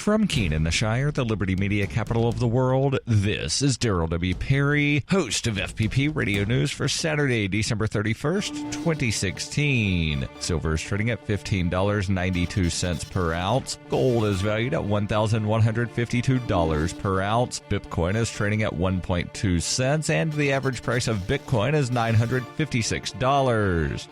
From Keene in the Shire, the Liberty Media capital of the world, this is Daryl W. Perry, host of FPP Radio News for Saturday, December 31st, 2016. Silver is trading at $15.92 per ounce. Gold is valued at $1,152 per ounce. Bitcoin is trading at 1.2 cents, and the average price of Bitcoin is $956.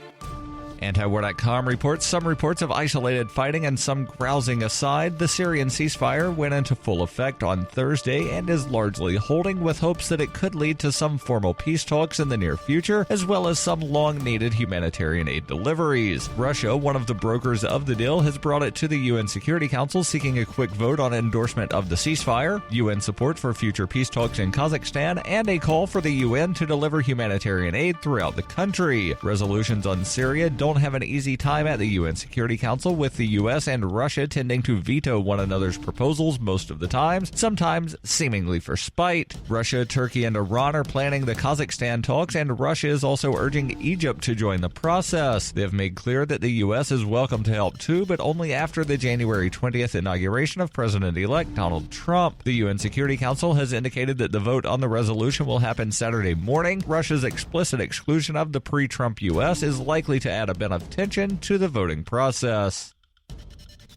Antiwar.com reports some reports of isolated fighting and some grousing aside, the Syrian ceasefire went into full effect on Thursday and is largely holding, with hopes that it could lead to some formal peace talks in the near future, as well as some long-needed humanitarian aid deliveries. Russia, one of the brokers of the deal, has brought it to the UN Security Council seeking a quick vote on endorsement of the ceasefire, UN support for future peace talks in Kazakhstan, and a call for the UN to deliver humanitarian aid throughout the country. Resolutions on Syria don't have an easy time at the UN Security Council, with the US and Russia tending to veto one another's proposals most of the time, sometimes seemingly for spite. Russia, Turkey, and Iran are planning the Kazakhstan talks, and Russia is also urging Egypt to join the process. They have made clear that the US is welcome to help too, but only after the January 20th inauguration of President-elect Donald Trump. The UN Security Council has indicated that the vote on the resolution will happen Saturday morning. Russia's explicit exclusion of the pre-Trump US is likely to add a bit of tension to the voting process.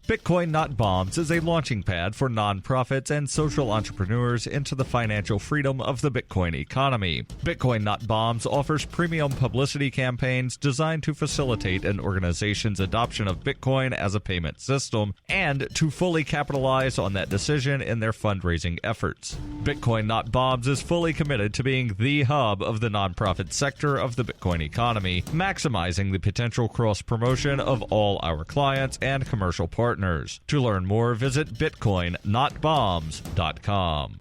Bitcoin Not Bombs is a launching pad for nonprofits and social entrepreneurs into the financial freedom of the Bitcoin economy. Bitcoin Not Bombs offers premium publicity campaigns designed to facilitate an organization's adoption of Bitcoin as a payment system and to fully capitalize on that decision in their fundraising efforts. Bitcoin Not Bombs is fully committed to being the hub of the nonprofit sector of the Bitcoin economy, maximizing the potential cross-promotion of all our clients and commercial partners. To learn more, visit bitcoinnotbombs.com.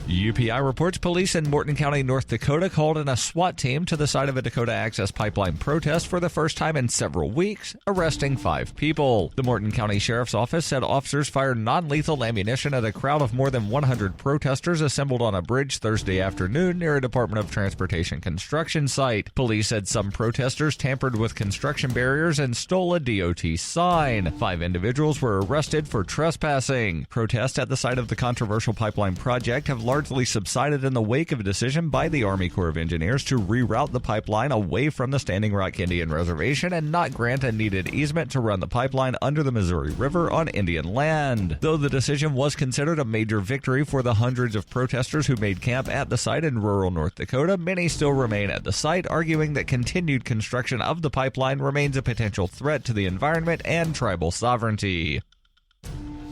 UPI reports police in Morton County, North Dakota called in a SWAT team to the site of a Dakota Access Pipeline protest for the first time in several weeks, arresting 5 people. The Morton County Sheriff's Office said officers fired non-lethal ammunition at a crowd of more than 100 protesters assembled on a bridge Thursday afternoon near a Department of Transportation construction site. Police said some protesters tampered with construction barriers and stole a DOT sign. 5 individuals were arrested for trespassing. Protests at the site of the controversial pipeline project have largely subsided in the wake of a decision by the Army Corps of Engineers to reroute the pipeline away from the Standing Rock Indian Reservation and not grant a needed easement to run the pipeline under the Missouri River on Indian land. Though the decision was considered a major victory for the hundreds of protesters who made camp at the site in rural North Dakota, many still remain at the site, arguing that continued construction of the pipeline remains a potential threat to the environment and tribal sovereignty.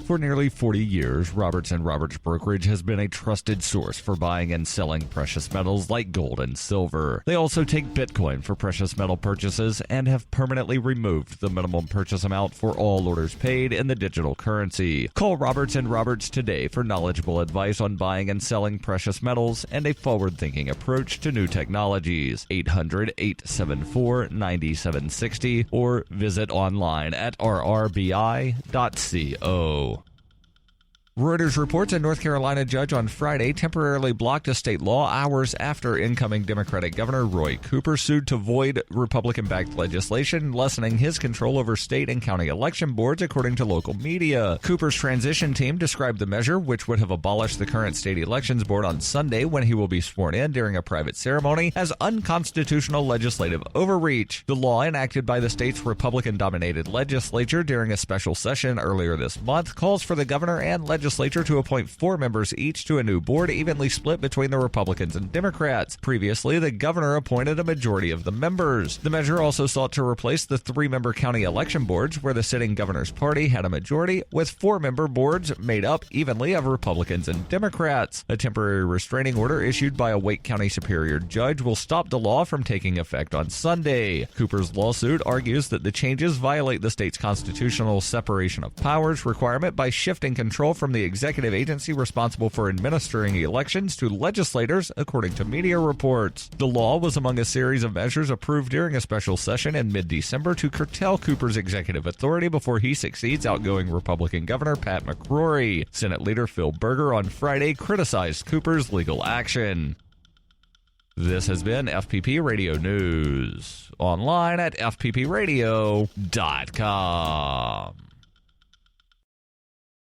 For nearly 40 years, Roberts & Roberts Brokerage has been a trusted source for buying and selling precious metals like gold and silver. They also take Bitcoin for precious metal purchases and have permanently removed the minimum purchase amount for all orders paid in the digital currency. Call Roberts & Roberts today for knowledgeable advice on buying and selling precious metals and a forward-thinking approach to new technologies. 800-874-9760 or visit online at rrbi.co. Reuters reports a North Carolina judge on Friday temporarily blocked a state law hours after incoming Democratic Governor Roy Cooper sued to void Republican-backed legislation, lessening his control over state and county election boards, according to local media. Cooper's transition team described the measure, which would have abolished the current state elections board on Sunday when he will be sworn in during a private ceremony, as unconstitutional legislative overreach. The law, enacted by the state's Republican-dominated legislature during a special session earlier this month, calls for the governor and legislature to appoint 4 members each to a new board evenly split between the Republicans and Democrats. Previously, the governor appointed a majority of the members. The measure also sought to replace the 3-member county election boards, where the sitting governor's party had a majority, with 4-member boards made up evenly of Republicans and Democrats. A temporary restraining order issued by a Wake County Superior judge will stop the law from taking effect on Sunday. Cooper's lawsuit argues that the changes violate the state's constitutional separation of powers requirement by shifting control from the executive agency responsible for administering elections to legislators, according to media reports. The law was among a series of measures approved during a special session in mid-December to curtail Cooper's executive authority before he succeeds outgoing Republican Governor Pat McCrory. Senate Leader Phil Berger on Friday criticized Cooper's legal action. This has been FPP Radio News, online at fppradio.com.